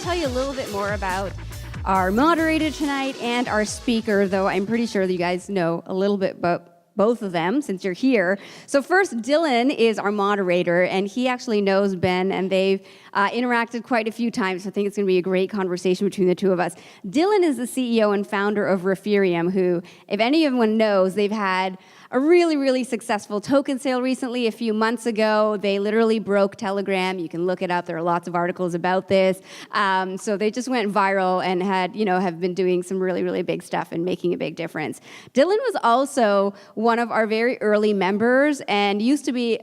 tell you a little bit more about our moderator tonight and our speaker, though I'm pretty sure that you guys know a little bit about both of them since you're here. So first, Dylan is our moderator, and he actually knows Ben, and they've interacted quite a few times. So I think it's going to be a great conversation between the two of us. Dylan is the CEO and founder of Refereum, who, if anyone knows, they've had a really, really successful token sale recently. A few months ago, they literally broke Telegram. You can look it up. There are lots of articles about this. So they just went viral and have been doing some really, really big stuff and making a big difference. Dylan was also one of our very early members and used to be,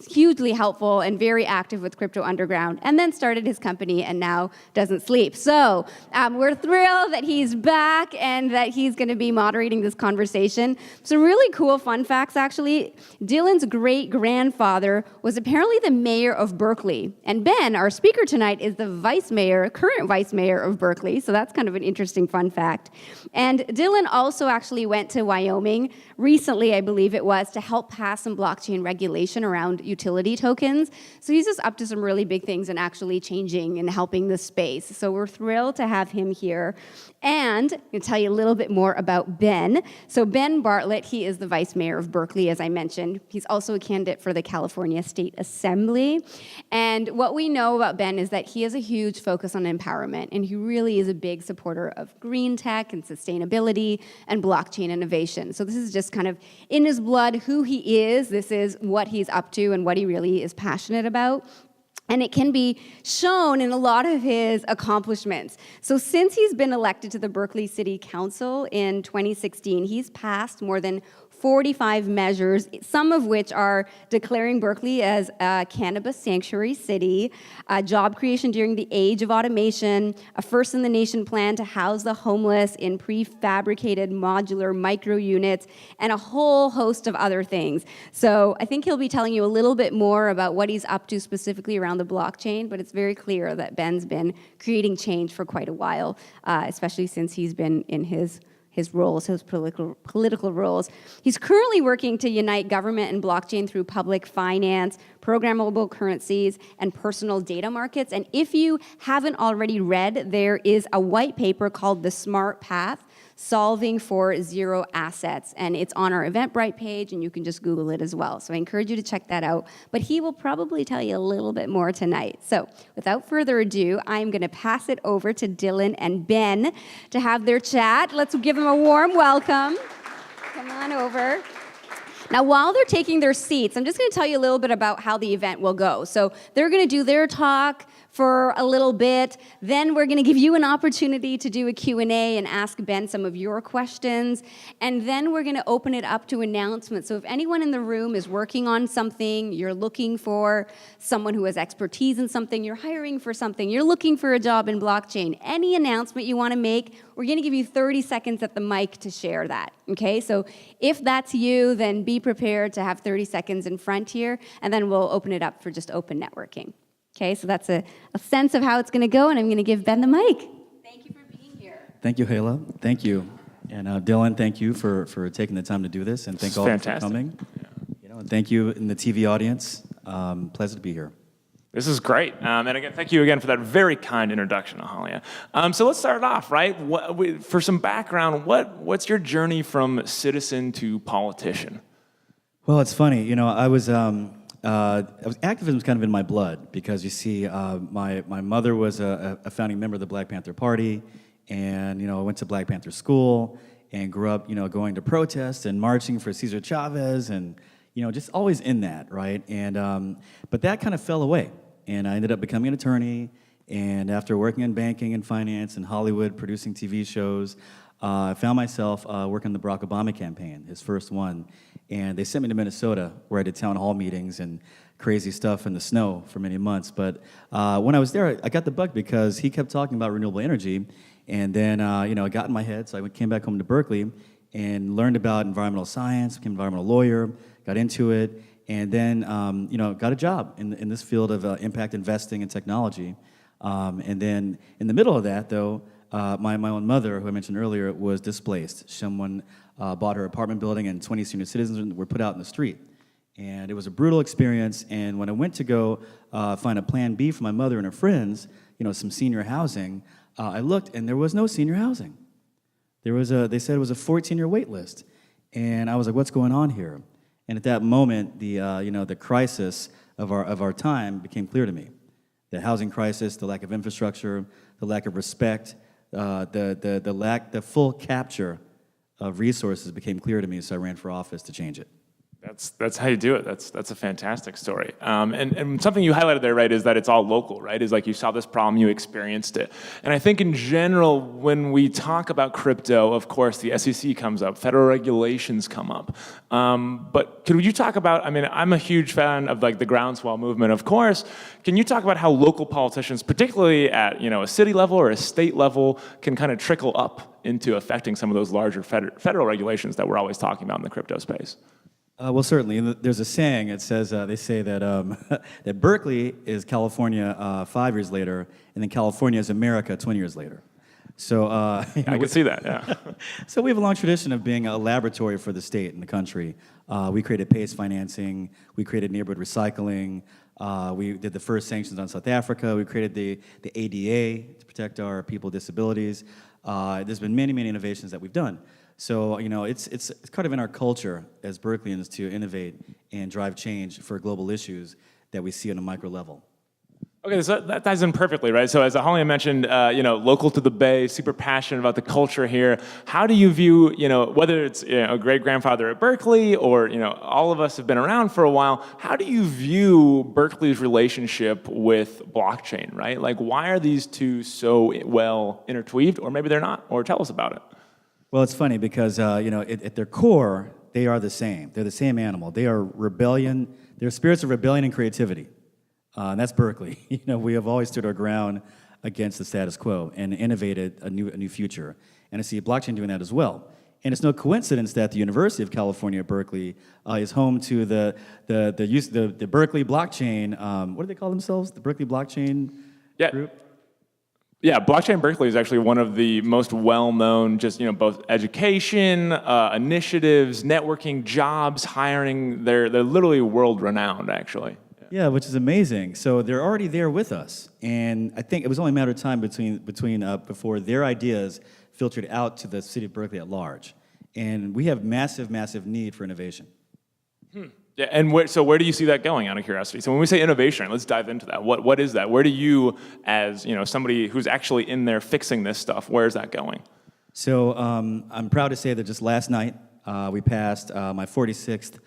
hugely helpful and very active with Crypto Underground, and then started his company and now doesn't sleep. So we're thrilled that he's back and that he's going to be moderating this conversation. Some really cool fun facts, actually. Dylan's great-grandfather was apparently the mayor of Berkeley, and Ben, our speaker tonight, is the current vice mayor of Berkeley, so that's kind of an interesting fun fact. And Dylan also actually went to Wyoming recently, I believe it was, to help pass some blockchain regulation around utility tokens. So he's just up to some really big things and actually changing and helping the space. So we're thrilled to have him here. And I'm going to tell you a little bit more about Ben. So Ben Bartlett, he is the vice mayor of Berkeley, as I mentioned. He's also a candidate for the California State Assembly. And what we know about Ben is that he has a huge focus on empowerment, and he really is a big supporter of green tech and sustainability and blockchain innovation. So this is just kind of in his blood who he is. This is what he's up to and what he really is passionate about. And it can be shown in a lot of his accomplishments. So since he's been elected to the Berkeley City Council in 2016, he's passed more than 45 measures, some of which are declaring Berkeley as a cannabis sanctuary city, job creation during the age of automation, a first-in-the-nation plan to house the homeless in prefabricated modular micro units, and a whole host of other things. So I think he'll be telling you a little bit more about what he's up to specifically around the blockchain, but it's very clear that Ben's been creating change for quite a while, especially since he's been in his roles, his political roles. He's currently working to unite government and blockchain through public finance, programmable currencies, and personal data markets. And if you haven't already read, there is a white paper called The Smart Path, Solving for Zero Assets. And it's on our Eventbrite page, and you can just Google it as well. So I encourage you to check that out. But he will probably tell you a little bit more tonight. So without further ado, I'm going to pass it over to Dylan and Ben to have their chat. Let's give them a warm welcome. Come on over. Now, while they're taking their seats, I'm just going to tell you a little bit about how the event will go. So they're going to do their talk for a little bit. Then we're going to give you an opportunity to do a Q&A and ask Ben some of your questions. And then we're going to open it up to announcements. So if anyone in the room is working on something, you're looking for someone who has expertise in something, you're hiring for something, you're looking for a job in blockchain, any announcement you want to make, we're going to give you 30 seconds at the mic to share that, okay? So if that's you, then be prepared to have 30 seconds in front here, and then we'll open it up for just open networking. Okay, so that's a sense of how it's going to go, and I'm going to give Ben the mic. Thank you for being here. Thank you, Hala. Thank you. And Dylan, thank you for taking the time to do this, and thank all of you for coming. Yeah. And thank you in the TV audience. Pleasure to be here. This is great. And again, thank you again for that very kind introduction, Ahalia. So let's start off, right? For some background, what's your journey from citizen to politician? Well, it's funny. Activism was kind of in my blood because you see, my mother was a founding member of the Black Panther Party, and I went to Black Panther school and grew up, going to protests and marching for Cesar Chavez, and just always in that, right? And but that kind of fell away, and I ended up becoming an attorney. And after working in banking and finance and Hollywood, producing TV shows, I found myself working the Barack Obama campaign, his first one. And they sent me to Minnesota, where I did town hall meetings and crazy stuff in the snow for many months. But when I was there, I got the bug because he kept talking about renewable energy. And then, it got in my head, so I came back home to Berkeley and learned about environmental science, became an environmental lawyer, got into it, and then, got a job in this field of impact investing and technology. And then in the middle of that, though, my own mother, who I mentioned earlier, was displaced. Someone bought her apartment building, and 20 senior citizens were put out in the street. And it was a brutal experience, and when I went to go find a plan B for my mother and her friends, some senior housing, I looked and there was no senior housing. They said it was a 14-year wait list. And I was like, what's going on here? And at that moment, the crisis of our time became clear to me. The housing crisis, the lack of infrastructure, the lack of respect, the full capture of resources became clear to me, so I ran for office to change it. That's how you do it. That's a fantastic story. And something you highlighted there, right, is that it's all local, right? Is like you saw this problem, you experienced it. And I think in general, when we talk about crypto, of course, the SEC comes up, federal regulations come up. But could you talk about, I mean, I'm a huge fan of like the groundswell movement, of course. Can you talk about how local politicians, particularly at a city level or a state level, can kind of trickle up into affecting some of those larger federal regulations that we're always talking about in the crypto space? Well, certainly. There's a saying. It says they say that that Berkeley is California 5 years later, and then California is America 20 years later. So I can see that. Yeah. So we have a long tradition of being a laboratory for the state and the country. We created PACE financing. We created neighborhood recycling. We did the first sanctions on South Africa. We created the ADA to protect our people with disabilities. There's been many innovations that we've done. So, it's kind of in our culture as Berkeleyans to innovate and drive change for global issues that we see on a micro level. Okay, so that ties in perfectly, right? So as Ahalia mentioned, local to the Bay, super passionate about the culture here. How do you view, whether it's a great-grandfather at Berkeley or, all of us have been around for a while, how do you view Berkeley's relationship with blockchain, right? Like, why are these two so well intertwined, or maybe they're not, or tell us about it. Well, it's funny because, at their core, they are the same. They're the same animal. They are rebellion. They're spirits of rebellion and creativity. And that's Berkeley. We have always stood our ground against the status quo and innovated a new future. And I see blockchain doing that as well. And it's no coincidence that the University of California at Berkeley is home to the Berkeley blockchain. What do they call themselves? The Berkeley blockchain group? Yeah, Blockchain Berkeley is actually one of the most well-known, both education, initiatives, networking, jobs, hiring. They're literally world-renowned, actually. Yeah, which is amazing. So they're already there with us, and I think it was only a matter of time before their ideas filtered out to the city of Berkeley at large. And we have massive need for innovation. Yeah, and so where do you see that going, out of curiosity? So when we say innovation, let's dive into that. What is that? Where do you, as somebody who's actually in there fixing this stuff, where is that going? So I'm proud to say that just last night we passed my 46th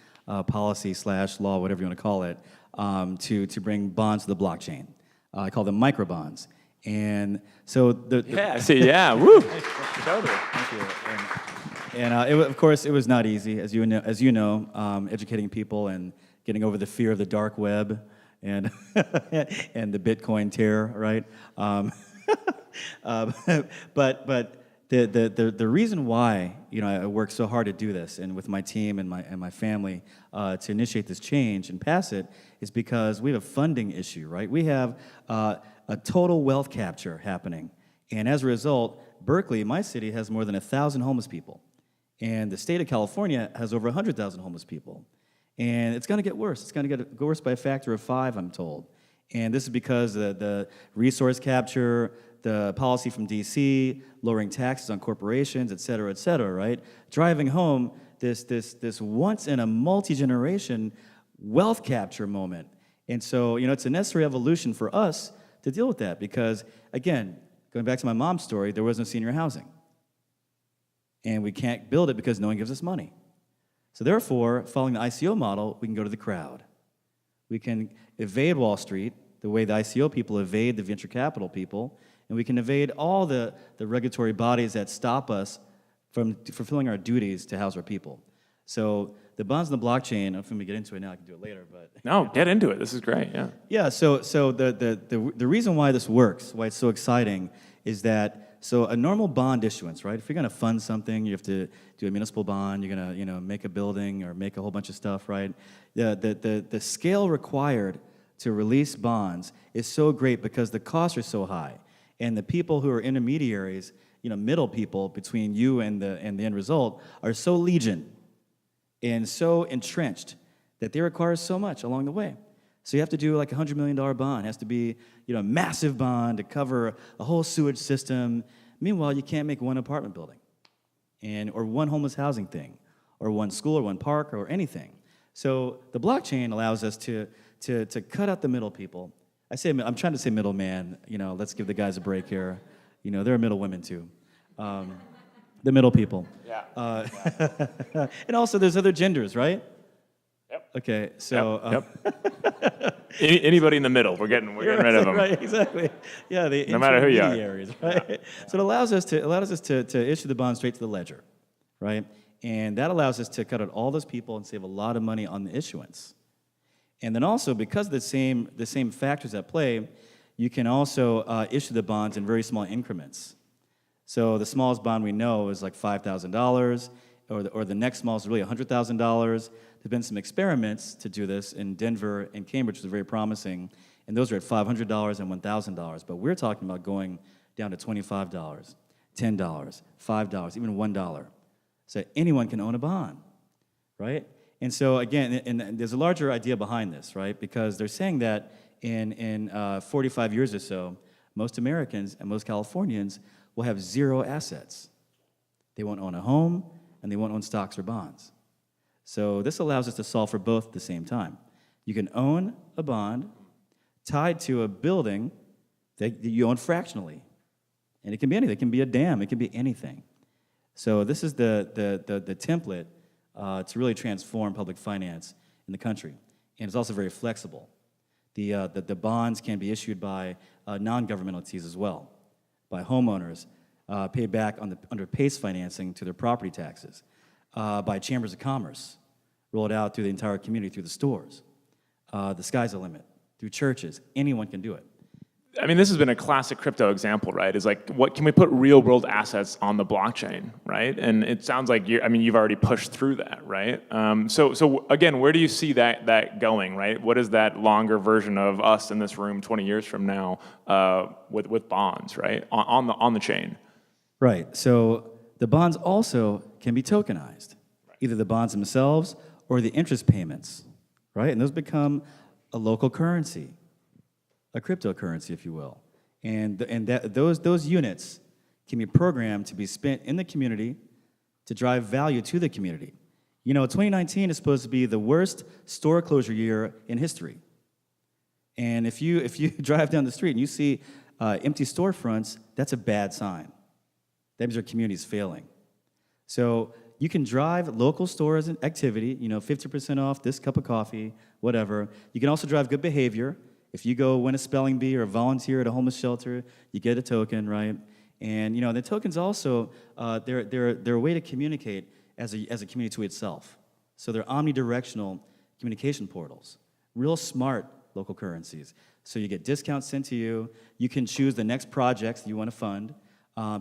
policy/law, whatever you want to call it, to bring bonds to the blockchain. I call them microbonds. And so woo. Totally. Thank you. And of course, it was not easy, as you know, educating people and getting over the fear of the dark web and and the Bitcoin terror, right? But the reason why I work so hard to do this, and with my team and my family to initiate this change and pass it, is because we have a funding issue, right? We have a total wealth capture happening, and as a result, Berkeley, my city, has more than 1,000 homeless people. And the state of California has over 100,000 homeless people. And it's going to get worse. It's going to get worse by a factor of 5, I'm told. And this is because the resource capture, the policy from D.C., lowering taxes on corporations, et cetera, right? Driving home this once in a multi-generation wealth capture moment. And so, it's a necessary evolution for us to deal with that because, again, going back to my mom's story, there was no senior housing. And we can't build it because no one gives us money. So therefore, following the ICO model, we can go to the crowd. We can evade Wall Street the way the ICO people evade the venture capital people, and we can evade all the regulatory bodies that stop us from fulfilling our duties to house our people. So the bonds in the blockchain, if we get into it now, I can do it later. But no, get into it. This is great, yeah. Yeah, so the reason why this works, why it's so exciting, is that so a normal bond issuance, right? If you're going to fund something, you have to do a municipal bond. You're going to make a building or make a whole bunch of stuff, right? The scale required to release bonds is so great because the costs are so high, and the people who are intermediaries, middle people between you and the end result, are so legion and so entrenched that they require so much along the way. So you have to do like $100 million bond. It has to be, a massive bond to cover a whole sewage system. Meanwhile, you can't make one apartment building, or one homeless housing thing, or one school, or one park, or anything. So the blockchain allows us to cut out the middle people. I'm trying to say middleman. Let's give the guys a break here. There are middle women too. The middle people. Yeah. And also, there's other genders, right? Yep. Okay, so Yep. Anybody in the middle, we're getting rid of them. Right, exactly. Yeah, the No matter who you are. intermediaries, right? Yeah. So it allows us to issue the bond straight to the ledger, right? And that allows us to cut out all those people and save a lot of money on the issuance. And then also, because of the same factors at play, you can also issue the bonds in very small increments. So the smallest bond we know is like $5,000, or the next smallest is really $100,000. There's been some experiments to do this in Denver and Cambridge, which is very promising, and those are at $500 and $1,000. But we're talking about going down to $25, $10, $5, even $1. So anyone can own a bond, right? And so again, and there's a larger idea behind this, right? Because they're saying that in 45 years or so, most Americans and most Californians will have zero assets. They won't own a home, and they won't own stocks or bonds. So this allows us to solve for both at the same time. You can own a bond tied to a building that you own fractionally. And it can be anything. It can be a dam. It can be anything. So this is the template to really transform public finance in the country. And it's also very flexible. The bonds can be issued by non-governmental entities as well, by homeowners, paid back under PACE financing to their property taxes, by chambers of commerce, rolled out through the entire community, through the stores. The sky's the limit. Through churches, anyone can do it. I mean, this has been a classic crypto example, right? Is like, what can we put real-world assets on the blockchain, right? And it sounds like you've already pushed through that, right? So again, where do you see that going, right? What is that longer version of us in this room 20 years from now with bonds, right, on the chain? Right. So the bonds also can be tokenized, either the bonds themselves or the interest payments, right? And those become a local currency. A cryptocurrency, if you will, and those units can be programmed to be spent in the community to drive value to the community. 2019 is supposed to be the worst store closure year in history, and if you drive down the street and you see empty storefronts, that's a bad sign. That means our community is failing. So you can drive local stores and activity, 50% off this cup of coffee, whatever. You can also drive good behavior. If you go win a spelling bee or volunteer at a homeless shelter, you get a token, right? And the tokens also they're a way to communicate as a community to itself. So they're omnidirectional communication portals, real smart local currencies. So you get discounts sent to you. You can choose the next projects that you want to fund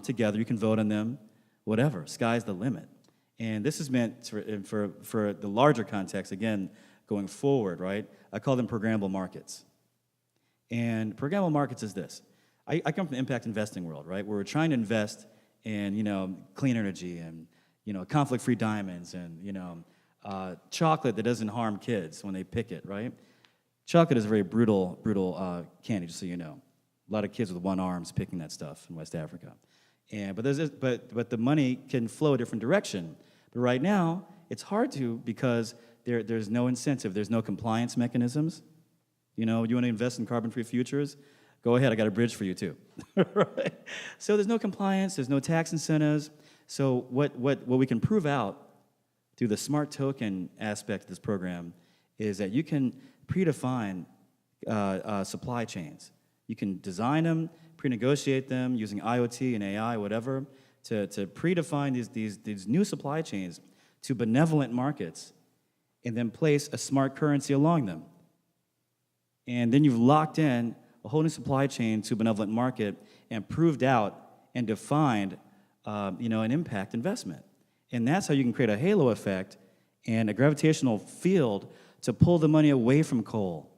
together. You can vote on them, whatever. Sky's the limit. And this is meant for the larger context, again, going forward, right? I call them programmable markets. And programmable markets is this. I come from the impact investing world, right, where we're trying to invest in, clean energy and, conflict-free diamonds and, chocolate that doesn't harm kids when they pick it, right? Chocolate is a very brutal candy, just so you know. A lot of kids with one arms picking that stuff in West Africa. But the money can flow a different direction. But right now, it's hard to because there's no incentive. There's no compliance mechanisms. You want to invest in carbon-free futures? Go ahead, I got a bridge for you too. Right? So there's no compliance, there's no tax incentives. So what we can prove out through the smart token aspect of this program is that you can predefine supply chains. You can design them, pre-negotiate them using IoT and AI, whatever, to predefine these new supply chains to benevolent markets and then place a smart currency along them. And then you've locked in a whole new supply chain to a benevolent market and proved out and defined, an impact investment. And that's how you can create a halo effect and a gravitational field to pull the money away from coal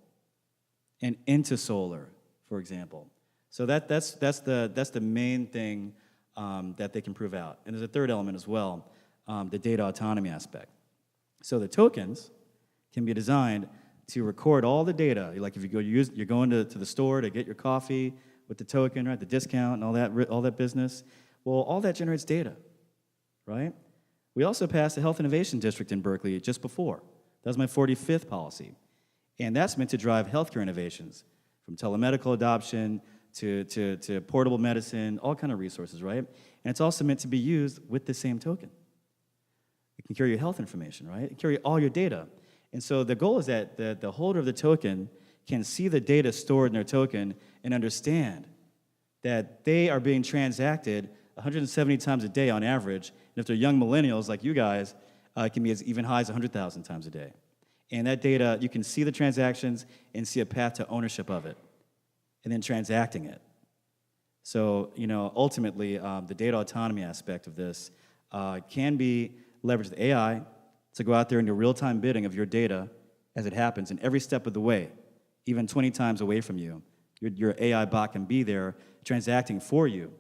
and into solar, for example. So that's the main thing that they can prove out. And there's a third element as well, the data autonomy aspect. So the tokens can be designed to record all the data. Like if you're going to the store to get your coffee with the token, right, the discount and all that business. Well, all that generates data, right? We also passed the Health Innovation District in Berkeley just before. That was my 45th policy. And that's meant to drive healthcare innovations, from telemedical adoption to portable medicine, all kind of resources, right? And it's also meant to be used with the same token. It can carry your health information, right? It can carry all your data. And so the goal is that the holder of the token can see the data stored in their token and understand that they are being transacted 170 times a day on average. And if they're young millennials like you guys, it can be as even high as 100,000 times a day. And that data, you can see the transactions and see a path to ownership of it, and then transacting it. So, ultimately, the data autonomy aspect of this can be leveraged with AI to go out there and do real-time bidding of your data as it happens, and every step of the way, even 20 times away from you, your AI bot can be there transacting for you,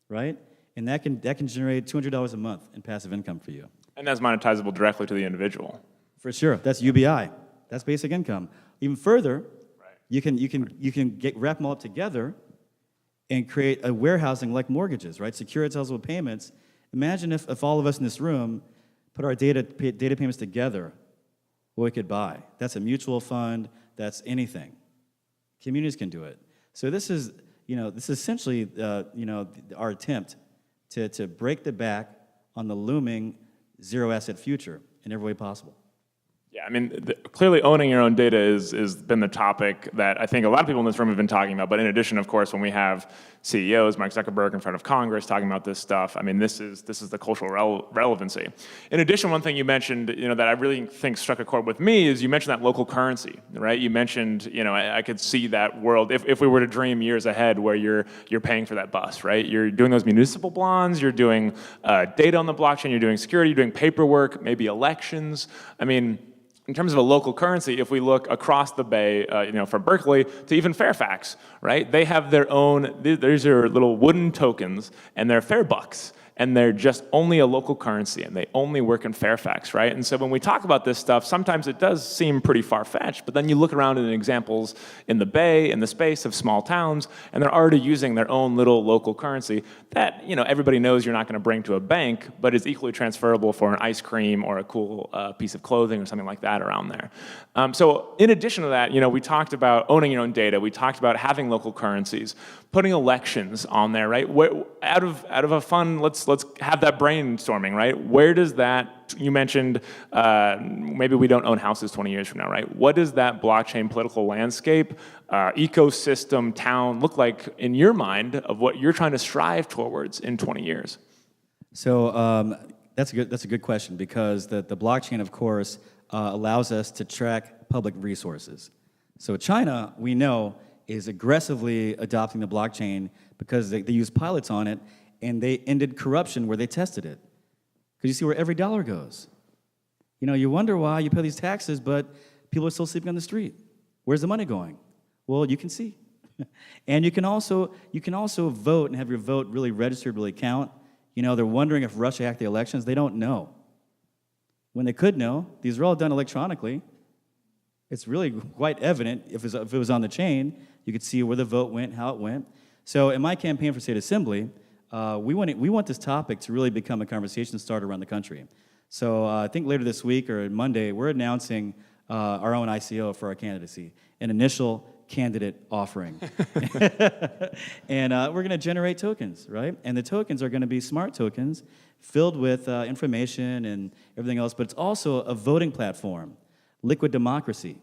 right? And that can generate $200 a month in passive income for you. And that's monetizable directly to the individual. For sure, that's UBI. That's basic income. Even further, you can wrap them all up together and create a warehousing like mortgages, right? Securitizable payments. Imagine if all of us in this room put our data payments together, what we could buy. That's a mutual fund. That's anything. Communities can do it. So this is essentially our attempt to break the back on the looming zero asset future in every way possible. Yeah, I mean, clearly owning your own data is been the topic that I think a lot of people in this room have been talking about. But in addition, of course, when we have CEOs, Mark Zuckerberg in front of Congress talking about this stuff, I mean, this is the cultural relevancy. In addition, one thing you mentioned, that I really think struck a chord with me is you mentioned that local currency, right? You mentioned, I could see that world if we were to dream years ahead where you're paying for that bus, right? You're doing those municipal bonds, you're doing data on the blockchain, you're doing security, you're doing paperwork, maybe elections. I mean, in terms of a local currency, if we look across the bay, from Berkeley to even Fairfax, right? They have their own, these are little wooden tokens, and they're fare bucks. And they're just only a local currency, and they only work in Fairfax, right? And so when we talk about this stuff, sometimes it does seem pretty far-fetched, but then you look around in examples in the Bay, in the space of small towns, and they're already using their own little local currency that, everybody knows you're not gonna bring to a bank, but is equally transferable for an ice cream or a cool piece of clothing or something like that around there. So in addition to that, we talked about owning your own data, we talked about having local currencies, putting elections on there, right? Out of a fun, let's have that brainstorming, right? Where does that, you mentioned maybe we don't own houses 20 years from now, right? What does that blockchain political landscape, ecosystem, town look like in your mind of what you're trying to strive towards in 20 years? So that's a good question, because the blockchain, of course, allows us to track public resources. So China, we know, is aggressively adopting the blockchain because they use pilots on it, and they ended corruption where they tested it. Because you see where every dollar goes. You wonder why you pay these taxes, but people are still sleeping on the street. Where's the money going? Well, you can see. And you can also vote and have your vote really registered, really count. They're wondering if Russia hacked the elections. They don't know. When they could know, these are all done electronically. It's really quite evident if it was on the chain. You could see where the vote went, how it went. So in my campaign for state assembly, we want this topic to really become a conversation starter around the country. So I think later this week or Monday, we're announcing our own ICO for our candidacy, an initial candidate offering. And we're going to generate tokens, right? And the tokens are going to be smart tokens filled with information and everything else, but it's also a voting platform, liquid democracy.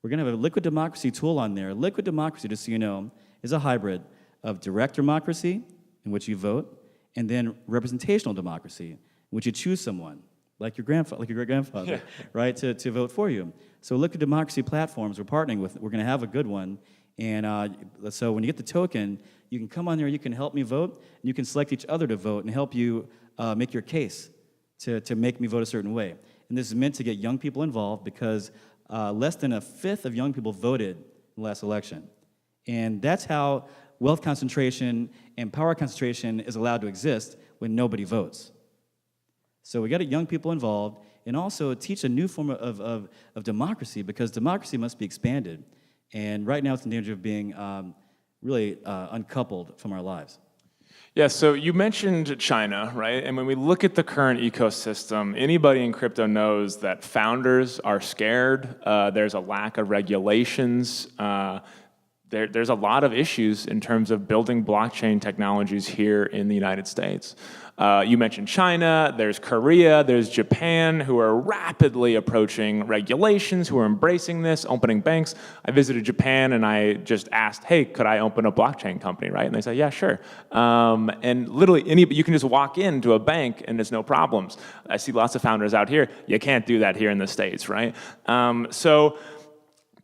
We're going to have a liquid democracy tool on there. Liquid democracy, just so you know, is a hybrid of direct democracy, in which you vote, and then representational democracy, in which you choose someone, like your great-grandfather, right, to vote for you. So liquid democracy platforms we're partnering with, we're going to have a good one. And so when you get the token, you can come on there, you can help me vote, and you can select each other to vote and help you make your case to make me vote a certain way. And this is meant to get young people involved because less than a fifth of young people voted in the last election. And that's how wealth concentration and power concentration is allowed to exist when nobody votes. So we got young people involved, and also teach a new form of democracy, because democracy must be expanded. And right now it's in danger of being really uncoupled from our lives. Yeah, so you mentioned China, right? And when we look at the current ecosystem, anybody in crypto knows that founders are scared. There's a lack of regulations. There's a lot of issues in terms of building blockchain technologies here in the United States. You mentioned China, there's Korea, there's Japan, who are rapidly approaching regulations, who are embracing this, opening banks. I visited Japan and I just asked, hey, could I open a blockchain company, right? And they said, yeah, sure. And literally, you can just walk into a bank and there's no problems. I see lots of founders out here. You can't do that here in the States, right? So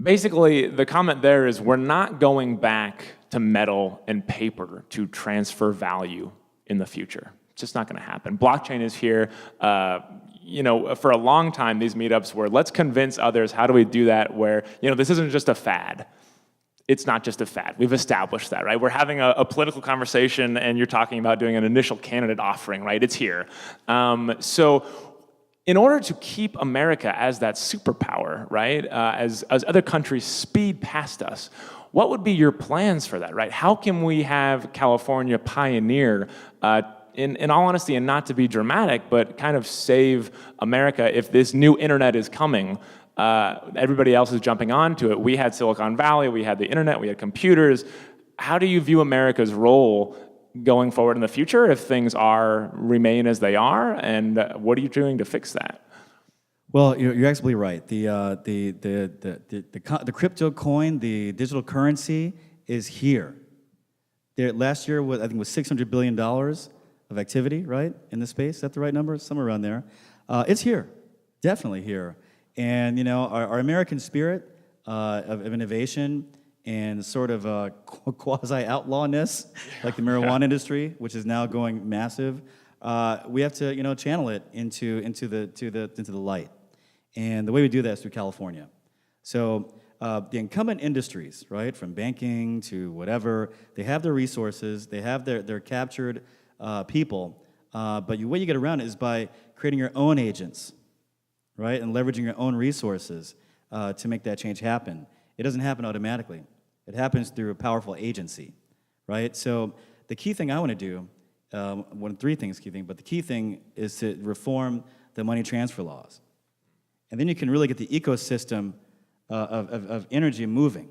basically, the comment there is we're not going back to metal and paper to transfer value in the future. It's just not going to happen. Blockchain is here. For a long time, these meetups were, let's convince others. How do we do that where, this isn't just a fad. It's not just a fad. We've established that, right? We're having a political conversation, and you're talking about doing an initial candidate offering, right? It's here. So in order to keep America as that superpower, right, as other countries speed past us, what would be your plans for that, right? How can we have California pioneer, in all honesty, and not to be dramatic, but kind of save America if this new internet is coming? Everybody else is jumping onto it. We had Silicon Valley, we had the internet, we had computers. How do you view America's role going forward in the future if things remain as they are, and what are you doing to fix that? Well, you're absolutely right. The crypto coin, the digital currency, is here. Last year, I think, was $600 billion of activity, right, in the space. Is that the right number? Somewhere around there. It's here, definitely here. And our American spirit of innovation and sort of quasi-outlawness, like the marijuana industry, which is now going massive, we have to channel it into the light. And the way we do that is through California. So the incumbent industries, right, from banking to whatever, they have their resources, they have their captured people, but the way you get around it is by creating your own agents, right, and leveraging your own resources to make that change happen. It doesn't happen automatically. It happens through a powerful agency, right? So the key thing I want to do, three things, but the key thing is to reform the money transfer laws. And then you can really get the ecosystem of energy moving.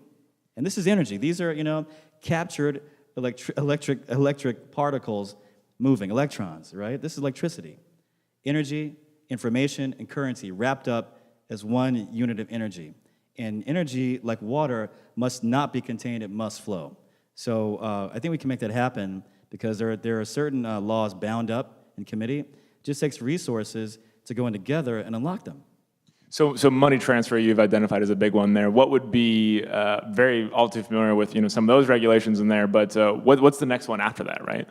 And this is energy. These are, captured electric particles moving, electrons, right? This is electricity. Energy, information, and currency wrapped up as one unit of energy. And energy, like water, must not be contained, it must flow. So I think we can make that happen because there are certain laws bound up in committee. It just takes resources to go in together and unlock them. So money transfer you've identified as a big one there. What would be all too familiar with some of those regulations in there, but what's the next one after that, right?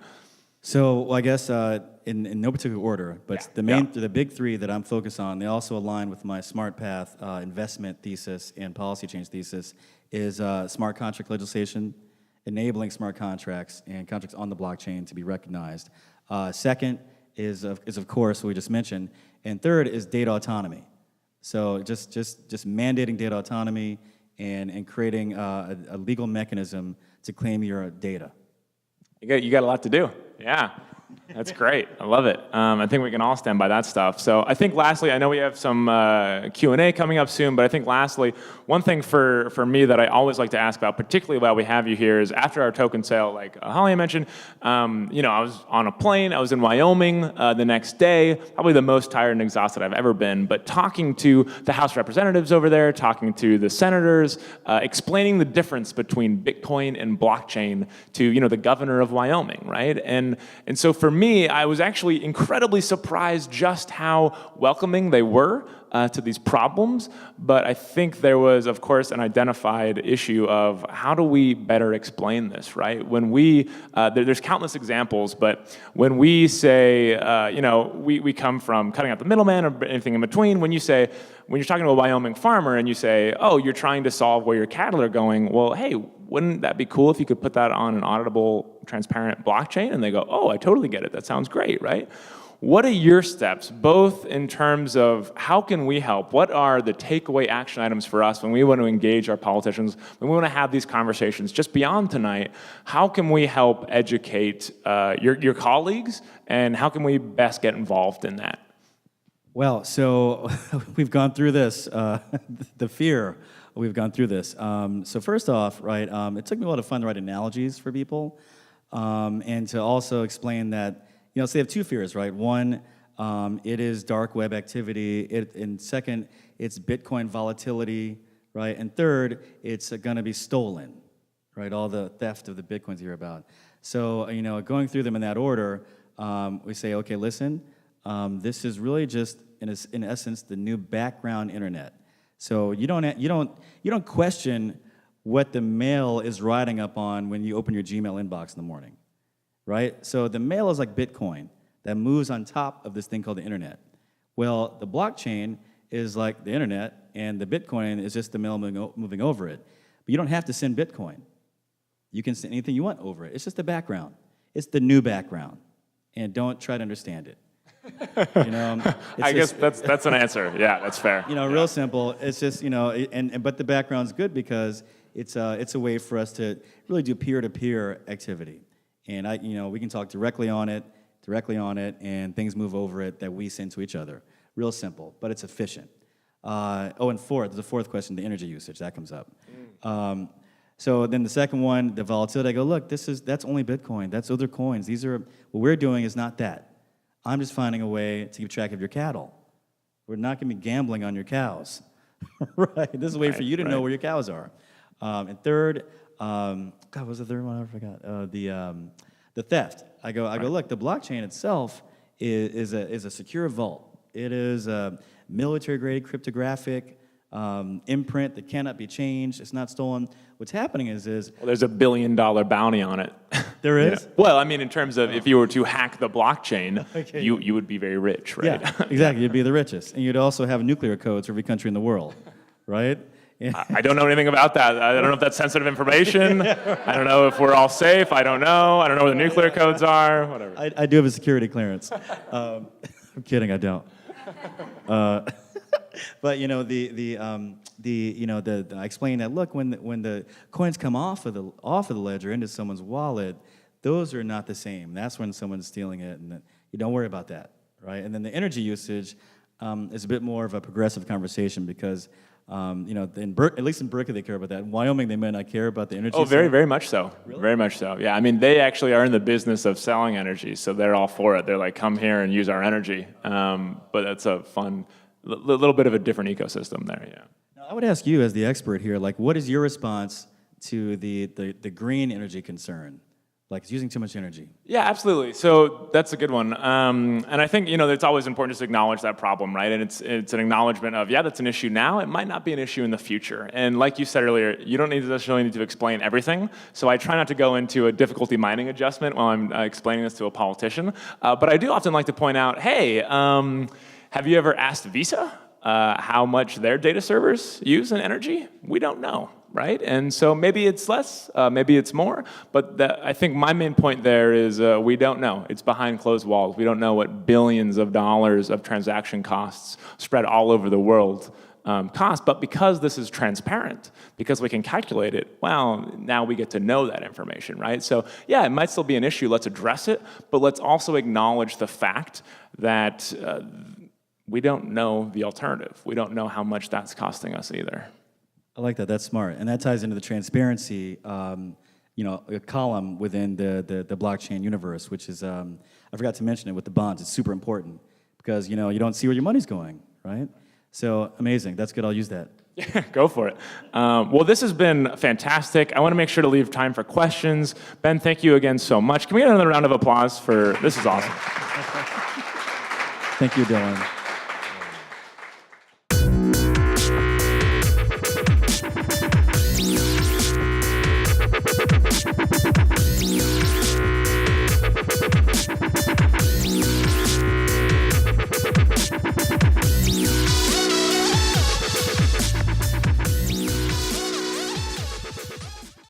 So I guess in no particular order, but the big three that I'm focused on, they also align with my Smart Path investment thesis and policy change thesis, is smart contract legislation, enabling smart contracts and contracts on the blockchain to be recognized. Second is of course what we just mentioned, and third is data autonomy. So just mandating data autonomy and creating a legal mechanism to claim your data. You got a lot to do. Yeah, that's great. I love it. I think we can all stand by that stuff. So I think lastly, I know we have some Q&A coming up soon, but I think lastly, one thing for me that I always like to ask about, particularly while we have you here, is after our token sale, like Holly mentioned, I was on a plane, I was in Wyoming the next day, probably the most tired and exhausted I've ever been, but talking to the House representatives over there, talking to the senators, explaining the difference between Bitcoin and blockchain to, the governor of Wyoming, right? And so for me, I was actually incredibly surprised just how welcoming they were to these problems, but I think there was, of course, an identified issue of how do we better explain this, right? When there's countless examples, but when we say, we come from cutting out the middleman or anything in between, when you're talking to a Wyoming farmer and you say, oh, you're trying to solve where your cattle are going, well, hey, wouldn't that be cool if you could put that on an auditable, transparent blockchain? And they go, oh, I totally get it. That sounds great, right? What are your steps, both in terms of how can we help? What are the takeaway action items for us when we want to engage our politicians, when we want to have these conversations just beyond tonight? How can we help educate your colleagues, and how can we best get involved in that? Well, so we've gone through this, the fear, we've gone through this. So first off, right, it took me a while to find the right analogies for people, and to also explain that, so they have two fears, right? One, it is dark web activity, and second, it's Bitcoin volatility, right? And third, it's gonna be stolen, right? All the theft of the Bitcoins you hear about. So, going through them in that order, we say, okay, listen, this is really just, in essence, the new background internet. So you don't question what the mail is riding up on when you open your Gmail inbox in the morning, right? So the mail is like Bitcoin that moves on top of this thing called the internet. Well, the blockchain is like the internet, and the Bitcoin is just the mail moving over it. But you don't have to send Bitcoin. You can send anything you want over it. It's just the background. It's the new background, and don't try to understand it. I guess that's an answer. Yeah, that's fair. Real simple. It's just, but the background's good because it's a way for us to really do peer-to-peer activity. And we can talk directly on it, and things move over it that we send to each other. Real simple, but it's efficient. And there's a fourth question, the energy usage, that comes up. So then the second one, the volatility, I go, look, that's only Bitcoin, that's other coins. What we're doing is not that. I'm just finding a way to keep track of your cattle. We're not going to be gambling on your cows, right? This is a way for you to know where your cows are. And third, what was the third one? I forgot. The theft. I go. Look, the blockchain itself is a secure vault. It is a military-grade cryptographic imprint that cannot be changed. It's not stolen. What's happening is well, there's $1 billion bounty on it. There is? Well, I mean, in terms of if you were to hack the blockchain, okay, you would be very rich, right? Yeah, exactly. You'd be the richest. And you'd also have nuclear codes for every country in the world, right? I don't know anything about that. I don't know if that's sensitive information. I don't know if we're all safe. I don't know. I don't know where the nuclear codes are, whatever. I do have a security clearance. I'm kidding, I don't. But I explained that, look, when the coins come off of the ledger into someone's wallet, those are not the same. That's when someone's stealing it, and you don't worry about that, right? And then the energy usage is a bit more of a progressive conversation because at least in Berkeley they care about that. In Wyoming they may not care about the energy. Oh, very, very much so. Really? Very much so. Yeah, I mean they actually are in the business of selling energy, so they're all for it. They're like, come here and use our energy. But that's a fun, little bit of a different ecosystem there. Yeah. Now, I would ask you as the expert here, like, what is your response to the green energy concern? Like it's using too much energy. Yeah, absolutely. So that's a good one. And I think, it's always important just to acknowledge that problem, right? And it's an acknowledgement of, yeah, that's an issue now. It might not be an issue in the future. And like you said earlier, you don't necessarily need to explain everything. So I try not to go into a difficulty mining adjustment while I'm explaining this to a politician. But I do often like to point out, hey, have you ever asked Visa how much their data servers use in energy? We don't know. Right? And so maybe it's less, maybe it's more, but I think my main point there is we don't know. It's behind closed walls. We don't know what billions of dollars of transaction costs spread all over the world cost, but because this is transparent, because we can calculate it, well, now we get to know that information, right? So yeah, it might still be an issue. Let's address it, but let's also acknowledge the fact that we don't know the alternative. We don't know how much that's costing us either. I like that. That's smart, and that ties into the transparency, a column within the blockchain universe, which is I forgot to mention it with the bonds. It's super important because you don't see where your money's going, right? So amazing. That's good. I'll use that. Yeah, go for it. Well, this has been fantastic. I want to make sure to leave time for questions. Ben, thank you again so much. Can we get another round of applause for this? Is awesome. Thank you, Dylan.